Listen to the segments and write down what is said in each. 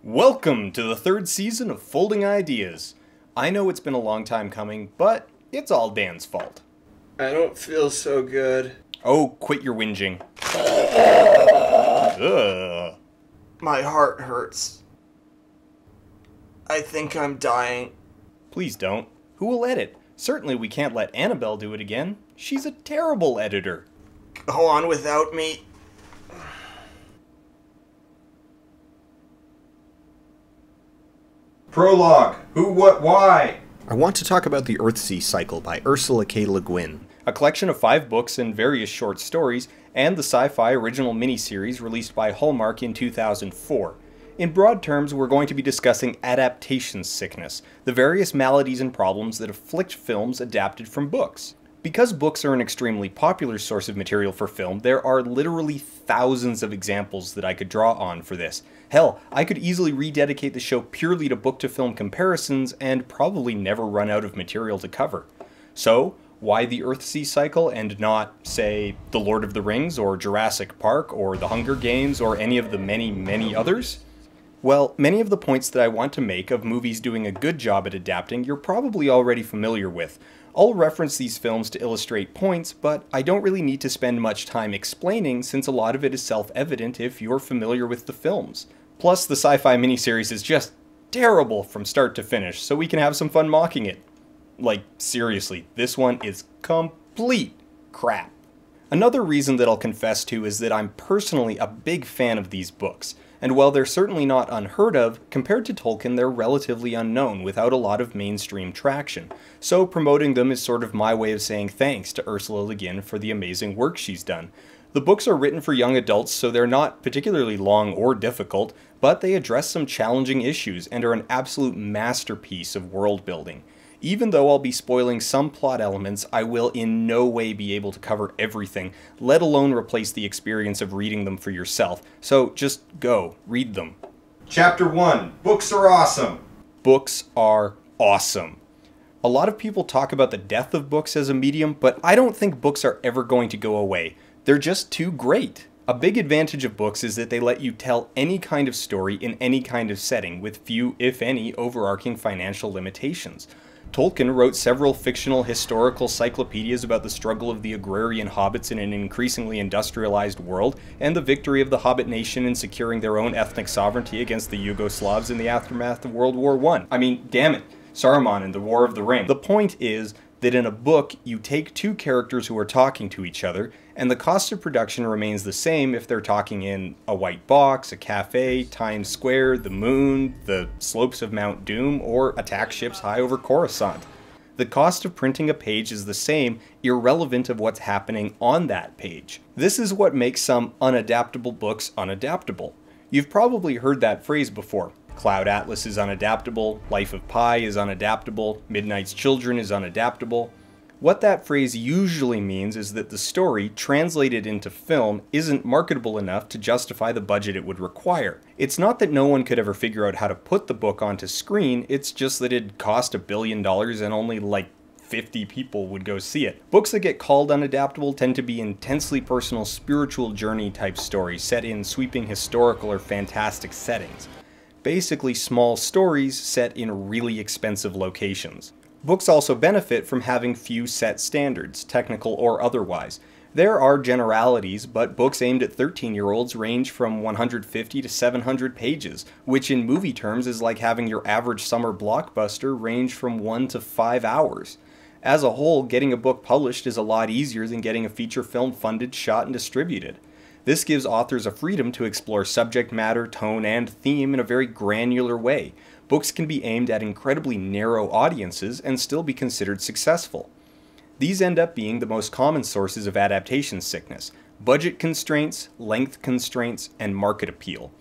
Welcome to the third season of Folding Ideas. I know it's been a long time coming, but it's all Dan's fault. I don't feel so good. Oh, quit your whinging. Ugh. My heart hurts. I think I'm dying. Please don't. Who will edit? Certainly we can't let Annabelle do it again. She's a terrible editor. Go on without me. Prologue. Who, what, why? I want to talk about the Earthsea cycle by Ursula K. Le Guin, a collection of 5 books and various short stories, and the sci-fi original miniseries released by Hallmark in 2004. In broad terms, we're going to be discussing adaptation sickness, the various maladies and problems that afflict films adapted from books. Because books are an extremely popular source of material for film, there are literally thousands of examples that I could draw on for this. Hell, I could easily rededicate the show purely to book-to-film comparisons and probably never run out of material to cover. So, why the Earthsea cycle and not, say, The Lord of the Rings or Jurassic Park or The Hunger Games or any of the many, many others? Well, many of the points that I want to make of movies doing a good job at adapting you're probably already familiar with. I'll reference these films to illustrate points, but I don't really need to spend much time explaining since a lot of it is self-evident if you're familiar with the films. Plus, the sci-fi miniseries is just terrible from start to finish, so we can have some fun mocking it. Like, seriously, this one is complete crap. Another reason that I'll confess to is that I'm personally a big fan of these books. And while they're certainly not unheard of, compared to Tolkien they're relatively unknown without a lot of mainstream traction. So promoting them is sort of my way of saying thanks to Ursula Le Guin for the amazing work she's done. The books are written for young adults, so they're not particularly long or difficult, but they address some challenging issues and are an absolute masterpiece of world building. Even though I'll be spoiling some plot elements, I will in no way be able to cover everything, let alone replace the experience of reading them for yourself. So just go, read them. Chapter 1. Books are awesome. Books are awesome. A lot of people talk about the death of books as a medium, but I don't think books are ever going to go away. They're just too great. A big advantage of books is that they let you tell any kind of story in any kind of setting, with few, if any, overarching financial limitations. Tolkien wrote several fictional historical cyclopedias about the struggle of the agrarian hobbits in an increasingly industrialized world, and the victory of the Hobbit nation in securing their own ethnic sovereignty against the Yugoslavs in the aftermath of World War I. I mean, damn it, Saruman in the War of the Ring. The point is that in a book, you take 2 characters who are talking to each other, and the cost of production remains the same if they're talking in a white box, a cafe, Times Square, the moon, the slopes of Mount Doom, or attack ships high over Coruscant. The cost of printing a page is the same, irrelevant of what's happening on that page. This is what makes some unadaptable books unadaptable. You've probably heard that phrase before. Cloud Atlas is unadaptable, Life of Pi is unadaptable, Midnight's Children is unadaptable. What that phrase usually means is that the story, translated into film, isn't marketable enough to justify the budget it would require. It's not that no one could ever figure out how to put the book onto screen, it's just that it'd cost $1 billion and only like 50 people would go see it. Books that get called unadaptable tend to be intensely personal spiritual journey type stories set in sweeping historical or fantastic settings. Basically small stories set in really expensive locations. Books also benefit from having few set standards, technical or otherwise. There are generalities, but books aimed at 13-year-olds range from 150 to 700 pages, which in movie terms is like having your average summer blockbuster range from 1 to 5 hours. As a whole, getting a book published is a lot easier than getting a feature film funded, shot, and distributed. This gives authors a freedom to explore subject matter, tone, and theme in a very granular way. Books can be aimed at incredibly narrow audiences and still be considered successful. These end up being the most common sources of adaptation sickness: budget constraints, length constraints, and market appeal.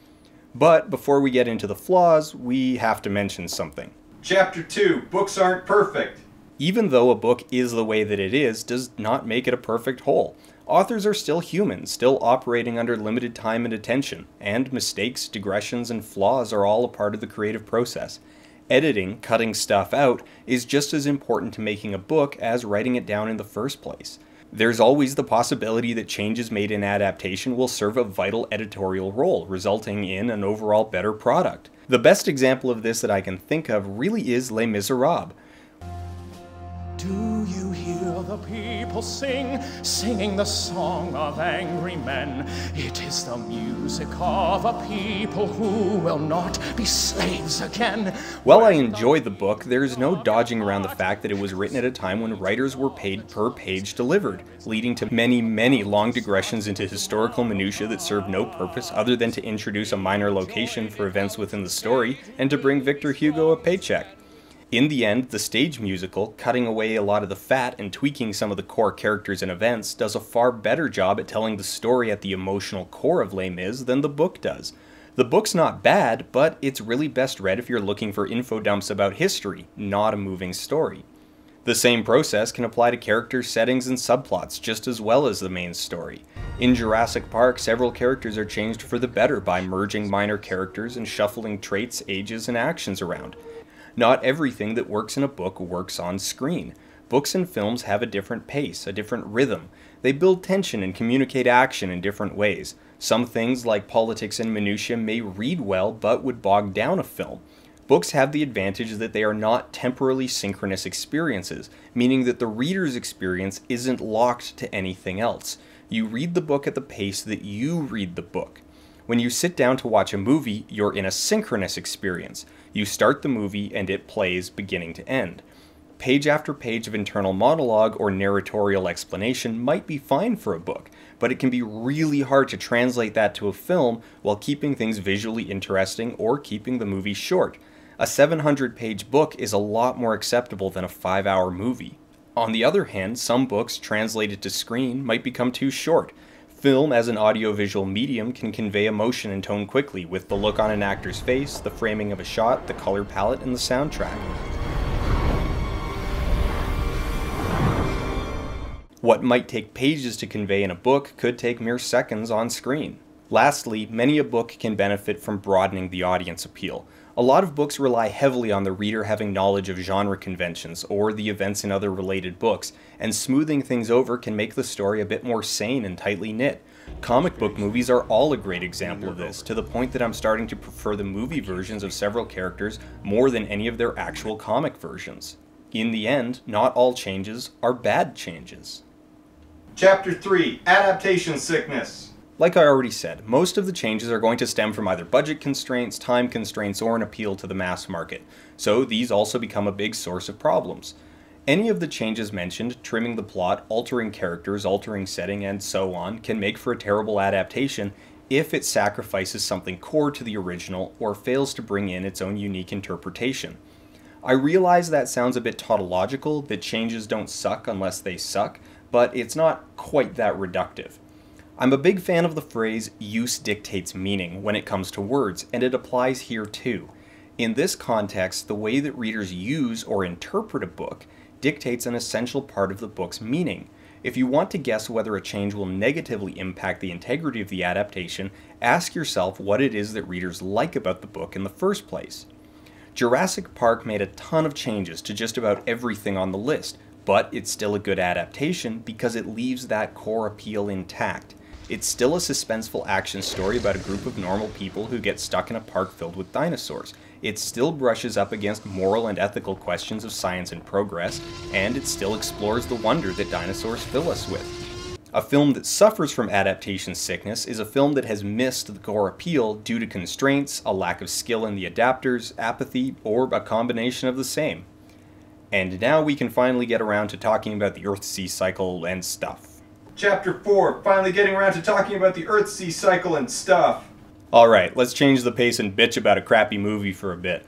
But before we get into the flaws, we have to mention something. Chapter 2. Books aren't perfect. Even though a book is the way that it is, does not make it a perfect whole. Authors are still human, still operating under limited time and attention, and mistakes, digressions, and flaws are all a part of the creative process. Editing, cutting stuff out, is just as important to making a book as writing it down in the first place. There's always the possibility that changes made in adaptation will serve a vital editorial role, resulting in an overall better product. The best example of this that I can think of really is Les Miserables. Do you hear the people sing, singing the song of angry men? It is the music of a people who will not be slaves again. While I enjoy the book, there is no dodging around the fact that it was written at a time when writers were paid per page delivered, leading to many long digressions into historical minutiae that serve no purpose other than to introduce a minor location for events within the story and to bring Victor Hugo a paycheck. In the end, the stage musical, cutting away a lot of the fat and tweaking some of the core characters and events, does a far better job at telling the story at the emotional core of Les Mis than the book does. The book's not bad, but it's really best read if you're looking for info dumps about history, not a moving story. The same process can apply to characters, settings, and subplots just as well as the main story. In Jurassic Park, several characters are changed for the better by merging minor characters and shuffling traits, ages, and actions around. Not everything that works in a book works on screen. Books and films have a different pace, a different rhythm. They build tension and communicate action in different ways. Some things, like politics and minutiae, may read well but would bog down a film. Books have the advantage that they are not temporally synchronous experiences, meaning that the reader's experience isn't locked to anything else. You read the book at the pace that you read the book. When you sit down to watch a movie, you're in a synchronous experience. You start the movie and it plays beginning to end. Page after page of internal monologue or narratorial explanation might be fine for a book, but it can be really hard to translate that to a film while keeping things visually interesting or keeping the movie short. A 700-page book is a lot more acceptable than a 5-hour movie. On the other hand, some books translated to screen might become too short. Film, as an audiovisual medium, can convey emotion and tone quickly with the look on an actor's face, the framing of a shot, the color palette, and the soundtrack. What might take pages to convey in a book could take mere seconds on screen. Lastly, many a book can benefit from broadening the audience appeal. A lot of books rely heavily on the reader having knowledge of genre conventions or the events in other related books, and smoothing things over can make the story a bit more sane and tightly knit. Comic book movies are all a great example of this, to the point that I'm starting to prefer the movie versions of several characters more than any of their actual comic versions. In the end, not all changes are bad changes. Chapter 3, Adaptation Sickness. Like I already said, most of the changes are going to stem from either budget constraints, time constraints, or an appeal to the mass market, so these also become a big source of problems. Any of the changes mentioned, trimming the plot, altering characters, altering setting, and so on, can make for a terrible adaptation if it sacrifices something core to the original or fails to bring in its own unique interpretation. I realize that sounds a bit tautological, that changes don't suck unless they suck, but it's not quite that reductive. I'm a big fan of the phrase, use dictates meaning, when it comes to words, and it applies here too. In this context, the way that readers use or interpret a book dictates an essential part of the book's meaning. If you want to guess whether a change will negatively impact the integrity of the adaptation, ask yourself what it is that readers like about the book in the first place. Jurassic Park made a ton of changes to just about everything on the list, but it's still a good adaptation because it leaves that core appeal intact. It's still a suspenseful action story about a group of normal people who get stuck in a park filled with dinosaurs. It still brushes up against moral and ethical questions of science and progress, and it still explores the wonder that dinosaurs fill us with. A film that suffers from adaptation sickness is a film that has missed the core appeal due to constraints, a lack of skill in the adapters, apathy, or a combination of the same. And now we can finally get around to talking about the Earthsea cycle and stuff. Chapter 4, finally getting around to talking about the Earthsea cycle and stuff. Alright, let's change the pace and bitch about a crappy movie for a bit.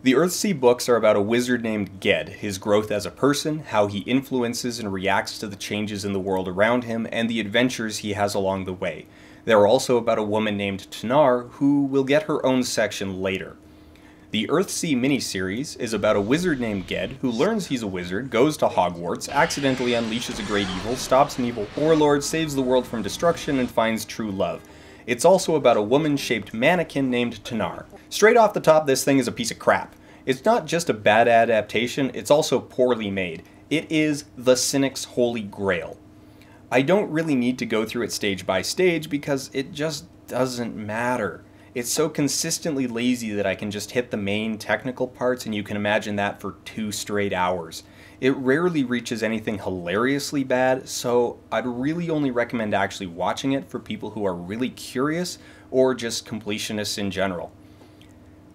The Earthsea books are about a wizard named Ged, his growth as a person, how he influences and reacts to the changes in the world around him, and the adventures he has along the way. They're also about a woman named Tanara, who will get her own section later. The Earthsea miniseries is about a wizard named Ged who learns he's a wizard, goes to Hogwarts, accidentally unleashes a great evil, stops an evil warlord, saves the world from destruction, and finds true love. It's also about a woman-shaped mannequin named Tanara. Straight off the top, this thing is a piece of crap. It's not just a bad adaptation, it's also poorly made. It is the cynic's holy grail. I don't really need to go through it stage by stage because it just doesn't matter. It's so consistently lazy that I can just hit the main technical parts and you can imagine that for 2 straight hours. It rarely reaches anything hilariously bad, so I'd really only recommend actually watching it for people who are really curious or just completionists in general.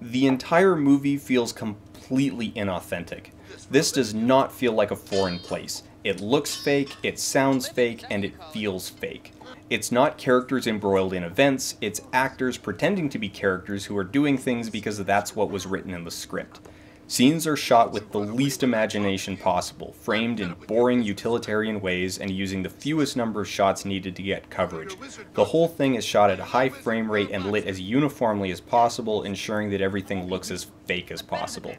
The entire movie feels completely inauthentic. This does not feel like a foreign place. It looks fake, it sounds fake, and it feels fake. It's not characters embroiled in events, it's actors pretending to be characters who are doing things because that's what was written in the script. Scenes are shot with the least imagination possible, framed in boring utilitarian ways and using the fewest number of shots needed to get coverage. The whole thing is shot at a high frame rate and lit as uniformly as possible, ensuring that everything looks as fake as possible.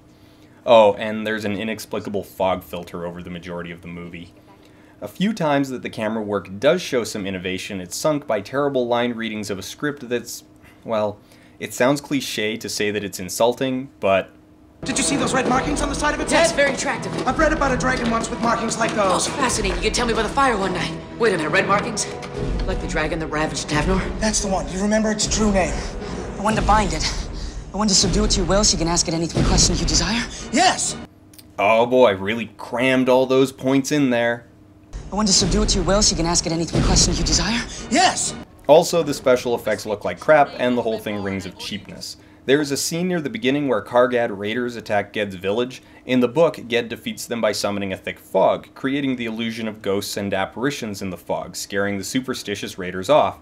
Oh, and there's an inexplicable fog filter over the majority of the movie. A few times that the camera work does show some innovation, it's sunk by terrible line readings of a script that's, well, it sounds cliche to say that it's insulting, but... Did you see those red markings on the side of its Yeah, head? it's very attractive. I've read about a dragon once with markings like Oh, those. fascinating. You could tell me by the fire one night. Wait a minute, red markings? Like the dragon that ravaged Tavnor? That's the one. You remember its true name? The one to bind it. The one to subdue it to your will so you can ask it any 3 questions you desire. Yes! Oh boy, really crammed all those points in there. The one to subdue it to your will so you can ask it any 3 questions you desire. Yes! Also, the special effects look like crap, and the whole thing rings of cheapness. There is a scene near the beginning where Kargad raiders attack Ged's village. In the book, Ged defeats them by summoning a thick fog, creating the illusion of ghosts and apparitions in the fog, scaring the superstitious raiders off.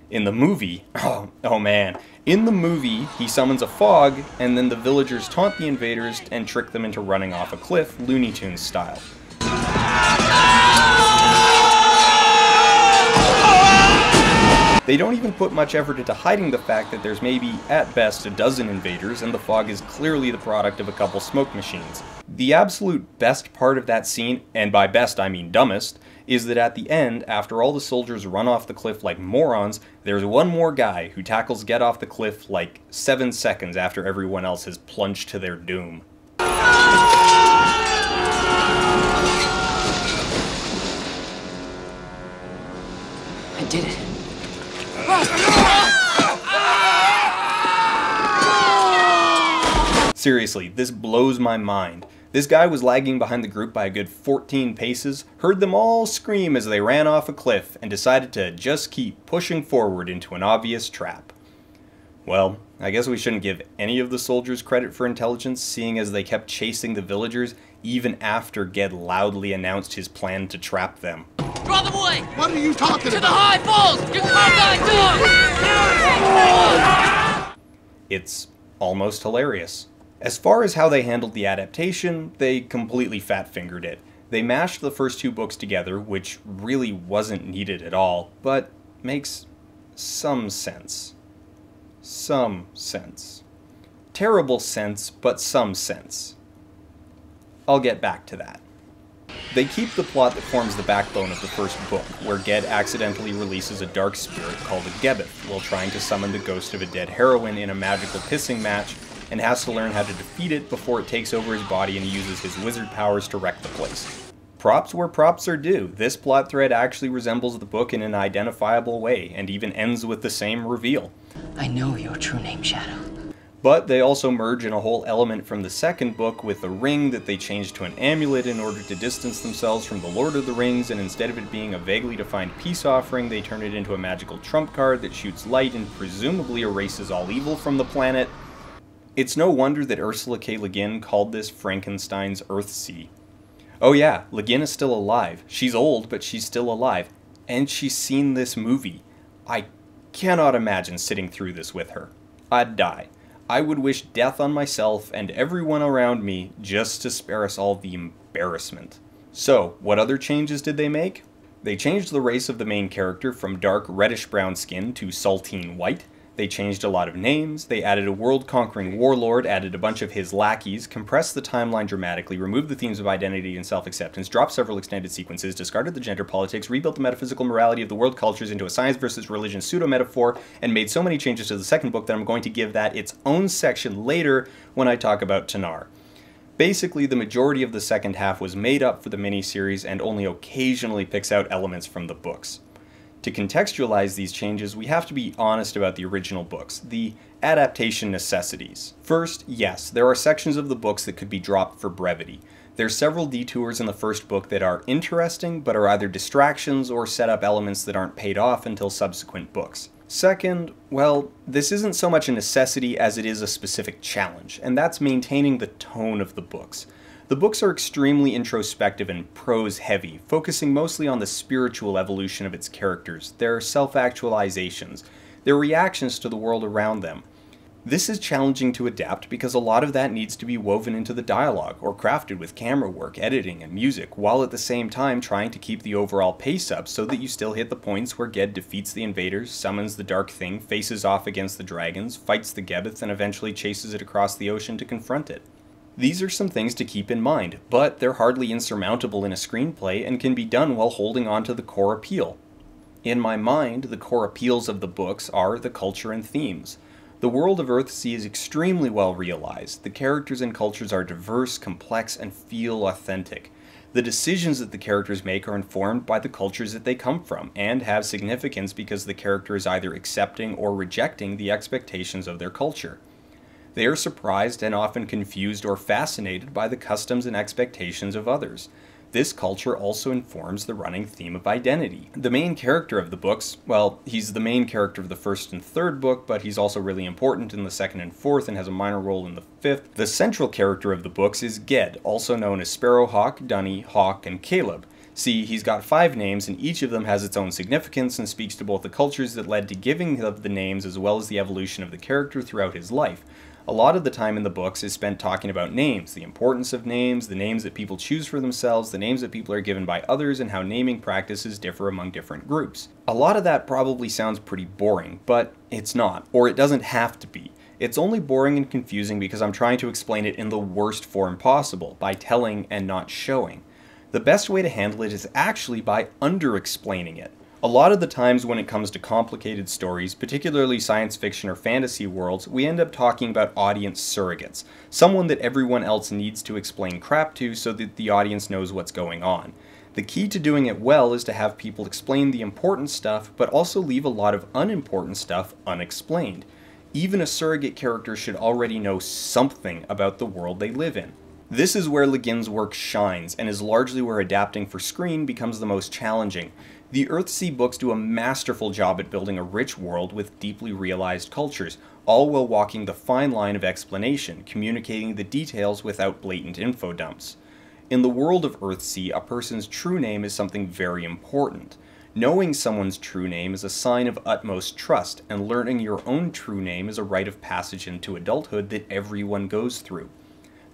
In the movie, oh man, in the movie, he summons a fog, and then the villagers taunt the invaders and trick them into running off a cliff, Looney Tunes style. They don't even put much effort into hiding the fact that there's maybe, at best, a dozen invaders, and the fog is clearly the product of a couple smoke machines. The absolute best part of that scene, and by best I mean dumbest, is that at the end, after all the soldiers run off the cliff like morons, there's one more guy who tackles Ged off the cliff like 7 seconds after everyone else has plunged to their doom. I did it. Seriously, this blows my mind. This guy was lagging behind the group by a good 14 paces, heard them all scream as they ran off a cliff, and decided to just keep pushing forward into an obvious trap. Well, I guess we shouldn't give any of the soldiers credit for intelligence, seeing as they kept chasing the villagers even after Ged loudly announced his plan to trap them. Draw them away! What are you talking To the about? high falls! You come dogs! It's almost hilarious. As far as how they handled the adaptation, they completely fat-fingered it. They mashed the first 2 books together, which really wasn't needed at all, but makes some sense. Some sense. Terrible sense, but some sense. I'll get back to that. They keep the plot that forms the backbone of the first book, where Ged accidentally releases a dark spirit called a Gebeth while trying to summon the ghost of a dead heroine in a magical pissing match, and has to learn how to defeat it before it takes over his body and uses his wizard powers to wreck the place. Props where props are due. This plot thread actually resembles the book in an identifiable way, and even ends with the same reveal. I know your true name, Shadow. But they also merge in a whole element from the second book with a ring that they change to an amulet in order to distance themselves from the Lord of the Rings, and instead of it being a vaguely defined peace offering, they turn it into a magical trump card that shoots light and presumably erases all evil from the planet. It's no wonder that Ursula K. Le Guin called this Frankenstein's Earthsea. Oh yeah, Le Guin is still alive. She's old, but she's still alive. And she's seen this movie. I cannot imagine sitting through this with her. I'd die. I would wish death on myself and everyone around me just to spare us all the embarrassment. So, what other changes did they make? They changed the race of the main character from dark reddish-brown skin to saltine white. They changed a lot of names, they added a world-conquering warlord, added a bunch of his lackeys, compressed the timeline dramatically, removed the themes of identity and self-acceptance, dropped several extended sequences, discarded the gender politics, rebuilt the metaphysical morality of the world cultures into a science versus religion pseudo-metaphor, and made so many changes to the second book that I'm going to give that its own section later when I talk about Tanara. Basically, the majority of the second half was made up for the miniseries and only occasionally picks out elements from the books. To contextualize these changes, we have to be honest about the original books, the adaptation necessities. First, yes, there are sections of the books that could be dropped for brevity. There are several detours in the first book that are interesting, but are either distractions or set up elements that aren't paid off until subsequent books. Second, well, this isn't so much a necessity as it is a specific challenge, and that's maintaining the tone of the books. The books are extremely introspective and prose-heavy, focusing mostly on the spiritual evolution of its characters, their self-actualizations, their reactions to the world around them. This is challenging to adapt because a lot of that needs to be woven into the dialogue, or crafted with camera work, editing, and music, while at the same time trying to keep the overall pace up so that you still hit the points where Ged defeats the invaders, summons the Dark Thing, faces off against the dragons, fights the Gebeth, and eventually chases it across the ocean to confront it. These are some things to keep in mind, but they're hardly insurmountable in a screenplay and can be done while holding on to the core appeal. In my mind, the core appeals of the books are the culture and themes. The world of Earthsea is extremely well realized. The characters and cultures are diverse, complex, and feel authentic. The decisions that the characters make are informed by the cultures that they come from, and have significance because the character is either accepting or rejecting the expectations of their culture. They are surprised and often confused or fascinated by the customs and expectations of others. This culture also informs the running theme of identity. The main character of the books, well, he's the main character of the first and third book, but he's also really important in the second and fourth and has a minor role in the fifth. The central character of the books is Ged, also known as Sparrowhawk, Dunny, Hawk, and Caleb. See, he's got 5 names, and each of them has its own significance and speaks to both the cultures that led to giving of the names as well as the evolution of the character throughout his life. A lot of the time in the books is spent talking about names, the importance of names, the names that people choose for themselves, the names that people are given by others, and how naming practices differ among different groups. A lot of that probably sounds pretty boring, but it's not, or it doesn't have to be. It's only boring and confusing because I'm trying to explain it in the worst form possible, by telling and not showing. The best way to handle it is actually by under-explaining it. A lot of the times when it comes to complicated stories, particularly science fiction or fantasy worlds, we end up talking about audience surrogates, someone that everyone else needs to explain crap to so that the audience knows what's going on. The key to doing it well is to have people explain the important stuff, but also leave a lot of unimportant stuff unexplained. Even a surrogate character should already know something about the world they live in. This is where Le Guin's work shines, and is largely where adapting for screen becomes the most challenging. The Earthsea books do a masterful job at building a rich world with deeply realized cultures, all while walking the fine line of explanation, communicating the details without blatant info dumps. In the world of Earthsea, a person's true name is something very important. Knowing someone's true name is a sign of utmost trust, and learning your own true name is a rite of passage into adulthood that everyone goes through.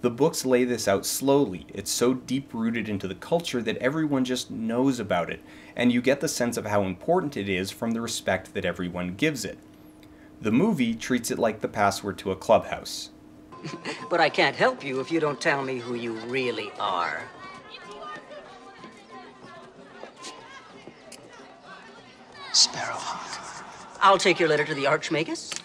The books lay this out slowly. It's so deep-rooted into the culture that everyone just knows about it, and you get the sense of how important it is from the respect that everyone gives it. The movie treats it like the password to a clubhouse. But I can't help you if you don't tell me who you really are. Sparrowhawk. I'll take your letter to the Archmagus.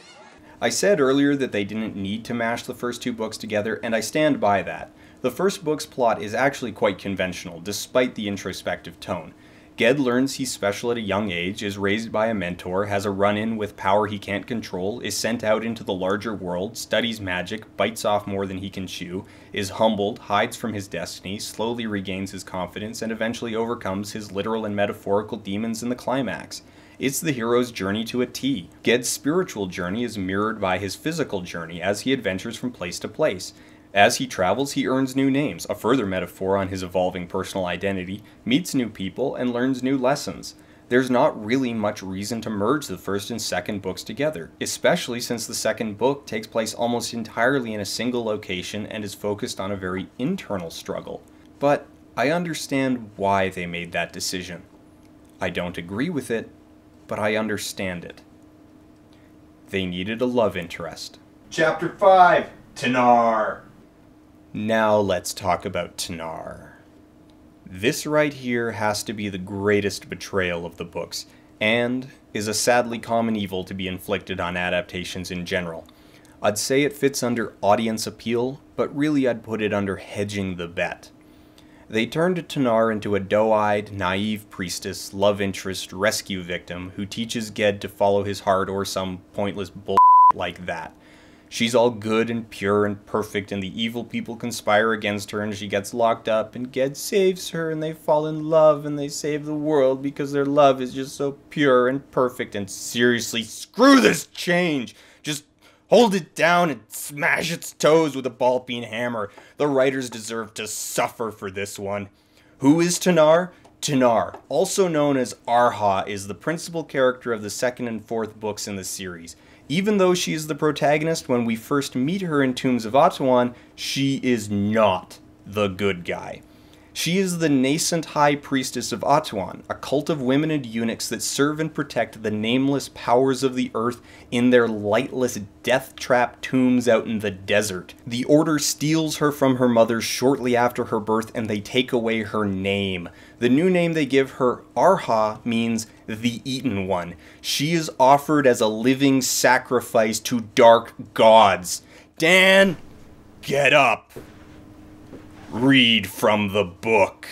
I said earlier that they didn't need to mash the first 2 books together, and I stand by that. The first book's plot is actually quite conventional, despite the introspective tone. Ged learns he's special at a young age, is raised by a mentor, has a run-in with power he can't control, is sent out into the larger world, studies magic, bites off more than he can chew, is humbled, hides from his destiny, slowly regains his confidence, and eventually overcomes his literal and metaphorical demons in the climax. It's the hero's journey to a T. Ged's spiritual journey is mirrored by his physical journey as he adventures from place to place. As he travels, he earns new names, a further metaphor on his evolving personal identity, meets new people, and learns new lessons. There's not really much reason to merge the first and second books together, especially since the second book takes place almost entirely in a single location and is focused on a very internal struggle. But I understand why they made that decision. I don't agree with it, but I understand it. They needed a love interest. Chapter 5, Tanara. Now let's talk about Tanara. This right here has to be the greatest betrayal of the books, and is a sadly common evil to be inflicted on adaptations in general. I'd say it fits under audience appeal, but really I'd put it under hedging the bet. They turned Tanara into a doe-eyed, naive priestess, love interest, rescue victim who teaches Ged to follow his heart or some pointless bull like that. She's all good and pure and perfect, and the evil people conspire against her, and she gets locked up, and Ged saves her, and they fall in love, and they save the world because their love is just so pure and perfect. And seriously, screw this change! Just hold it down and smash its toes with a ball-peen hammer. The writers deserve to suffer for this one. Who is Tanar? Tanar, also known as Arha, is the principal character of the second and fourth books in the series. Even though she is the protagonist when we first meet her in Tombs of Atuan, she is not the good guy. She is the nascent high priestess of Atuan, a cult of women and eunuchs that serve and protect the nameless powers of the earth in their lightless death-trap tombs out in the desert. The Order steals her from her mother shortly after her birth, and they take away her name. The new name they give her, Arha, means the Eaten One. She is offered as a living sacrifice to dark gods. Dan, get up. Read from the book.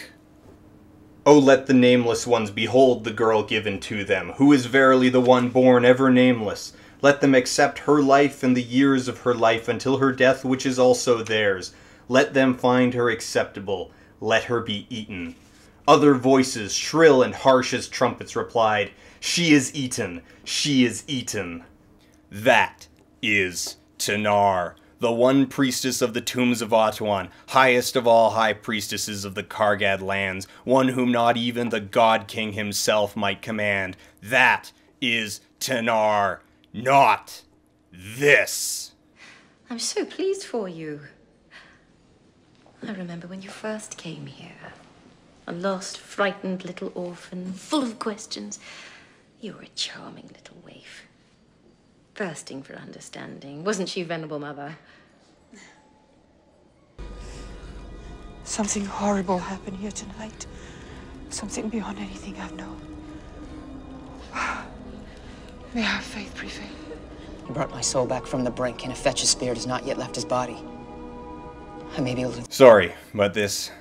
Oh, let the nameless ones behold the girl given to them, who is verily the one born ever nameless. Let them accept her life and the years of her life until her death, which is also theirs. Let them find her acceptable. Let her be eaten. Other voices, shrill and harsh as trumpets, replied, "She is eaten. She is eaten." That is Tanar, the one priestess of the Tombs of Atuan, highest of all high priestesses of the Kargad lands, one whom not even the God King himself might command. That is Tanar, not this. I'm so pleased for you. I remember when you first came here. A lost, frightened little orphan, full of questions. You were a charming little waif. Thirsting for understanding. Wasn't she, Venerable Mother? Something horrible happened here tonight. Something beyond anything I've known. May I have faith, Preface? He brought my soul back from the brink, and a fetch's spirit has not yet left his body. I may be able to... Sorry, but this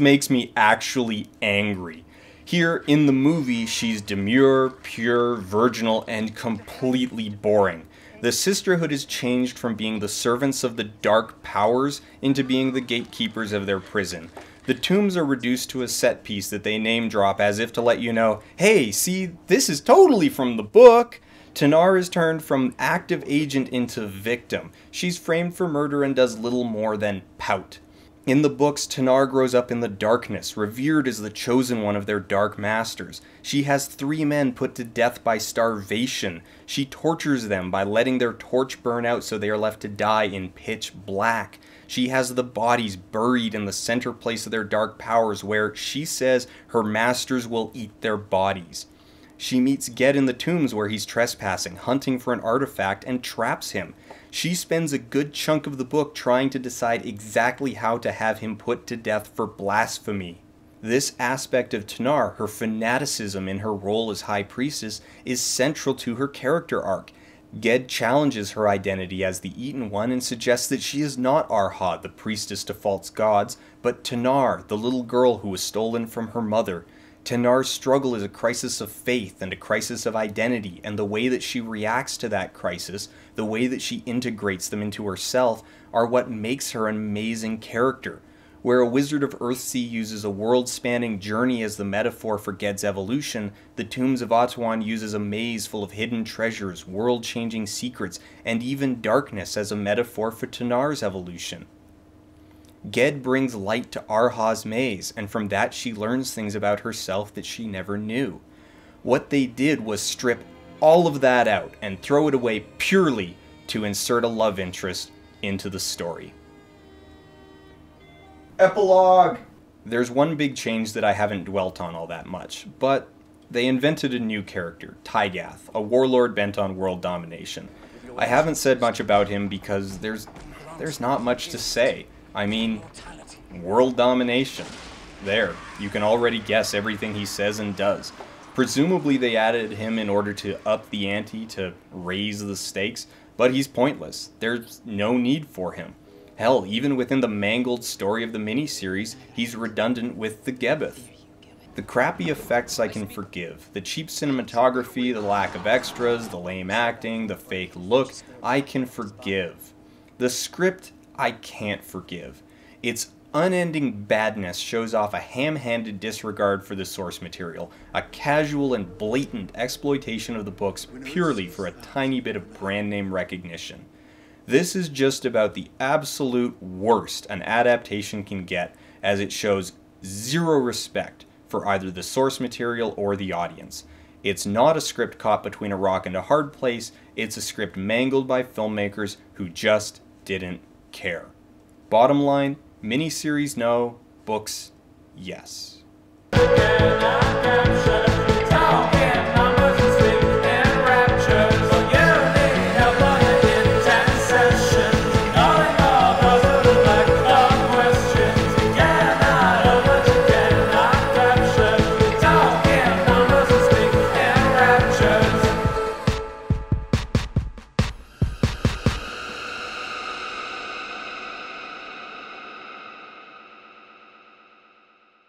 makes me actually angry. Here in the movie, she's demure, pure, virginal, and completely boring. The Sisterhood is changed from being the servants of the dark powers into being the gatekeepers of their prison. The tombs are reduced to a set piece that they name drop as if to let you know, hey, see, this is totally from the book. Tanar is turned from active agent into victim. She's framed for murder and does little more than pout. In the books, Tanar grows up in the darkness, revered as the chosen one of their dark masters. She has 3 men put to death by starvation. She tortures them by letting their torch burn out so they are left to die in pitch black. She has the bodies buried in the center place of their dark powers where, she says, her masters will eat their bodies. She meets Ged in the tombs where he's trespassing, hunting for an artifact, and traps him. She spends a good chunk of the book trying to decide exactly how to have him put to death for blasphemy. This aspect of Tanar, her fanaticism in her role as High Priestess, is central to her character arc. Ged challenges her identity as the Eaten One and suggests that she is not Arha, the priestess to false gods, but Tanar, the little girl who was stolen from her mother. Tanar's struggle is a crisis of faith and a crisis of identity, and the way that she reacts to that crisis, the way that she integrates them into herself, are what makes her an amazing character. Where a Wizard of Earthsea uses a world-spanning journey as the metaphor for Ged's evolution, the Tombs of Atuan uses a maze full of hidden treasures, world-changing secrets, and even darkness as a metaphor for Tanar's evolution. Ged brings light to Arha's maze, and from that she learns things about herself that she never knew. What they did was strip all of that out and throw it away purely to insert a love interest into the story. Epilogue! There's one big change that I haven't dwelt on all that much, but they invented a new character, Tygath, a warlord bent on world domination. I haven't said much about him because there's not much to say. I mean, world domination. There, you can already guess everything he says and does. Presumably they added him in order to up the ante, to raise the stakes, but he's pointless. There's no need for him. Hell, even within the mangled story of the miniseries, he's redundant with the Gebeth. The crappy effects I can forgive. The cheap cinematography, the lack of extras, the lame acting, the fake look, I can forgive. The script, I can't forgive. Its unending badness shows off a ham-handed disregard for the source material, a casual and blatant exploitation of the books purely for a tiny bit of brand name recognition. This is just about the absolute worst an adaptation can get, as it shows zero respect for either the source material or the audience. It's not a script caught between a rock and a hard place, it's a script mangled by filmmakers who just didn't care. Bottom line, miniseries no, books yes.